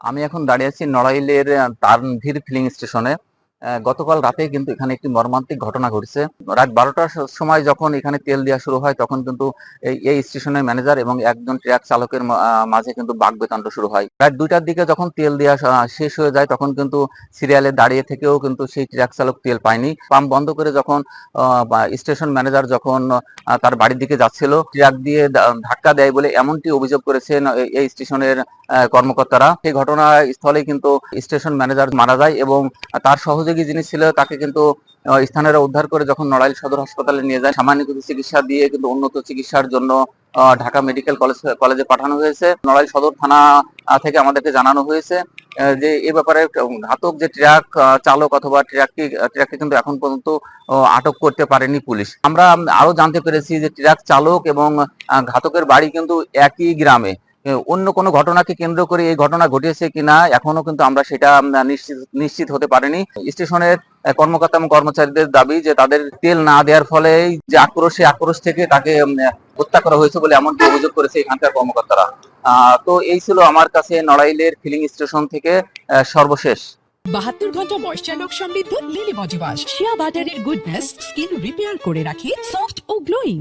আমি এখন দাঁড়িয়ে আছি নড়াইলের তারনভীর ফিলিং স্টেশনে। গতকাল রাতে কিন্তু এখানে একটি মর্মান্তিক ঘটনা ঘটেছে। রাত 12টার সময় যখন এখানে তেল দেওয়া শুরু হয় তখন কিন্তু এই স্টেশনের ম্যানেজার এবং একজন ট্রাক চালকের মাঝে কিন্তু বাকবিতণ্ড শুরু হয়। রাত 2টার দিকে যখন তেল দেওয়া শেষ হয়ে যায় তখন কিন্তু সিরিয়ালে দাঁড়িয়ে থেকেও কিন্তু সেই ট্রাক চালক তেল পায়নি। পাম্প বন্ধ করে যখন স্টেশন ম্যানেজার যখন তার বাড়ির দিকে যাচ্ছিল, ট্রাক দিয়ে ধাক্কা দেয় বলে এমনটি অভিযোগ করেছেন এই স্টেশনের কর্মকর্তারা। সেই ঘটনাস্থলে কিন্তু স্টেশন ম্যানেজার মারা যায় এবং তার সহযোগী যিনি ছিল তাকে কিন্তু স্থানীয়রা উদ্ধার করে যখন নড়াইল সদর হাসপাতালে নিয়ে যায়, সামান্য কিছু চিকিৎসা দিয়ে কিন্তু উন্নত চিকিৎসার জন্য ঢাকা মেডিকেল কলেজে পাঠানো হয়েছে। নড়াইল সদর থানা থেকে আমাদেরকে জানানো হয়েছে যে এ ব্যাপারে ঘাতক যে ট্রাক চালক অথবা ট্রাককে কিন্তু এখন পর্যন্ত আটক করতে পারেনি পুলিশ। আমরা আরো জানতে পেরেছি যে ট্রাক চালক এবং ঘাতকের বাড়ি কিন্তু একই গ্রামে। অন্য কোনো ঘটনাকে কেন্দ্র করে এই ঘটনা ঘটেছে কিনা এখনো কিন্তু আমরা সেটা নিশ্চিত হতে পারিনি। স্টেশনের কর্মকর্তা এবং কর্মচারীদের দাবি যে তাদের তেল না দেওয়ার ফলে যে আক্রোশ থেকে তাকে হত্যা করা হয়েছে বলে এমনটি অভিযোগ করেছে এখানকার কর্মকর্তারা। তো এই ছিল আমার কাছে নড়াইলের ফিলিং স্টেশন থেকে সর্বশেষ। 72 ঘন্টা ময়েশ্চার লক সমৃদ্ধ লিলি বডি ওয়াশ, শিয়া বাটারের গুডনেস স্কিন রিপেয়ার করে রাখে সফট ও গ্লোয়িং।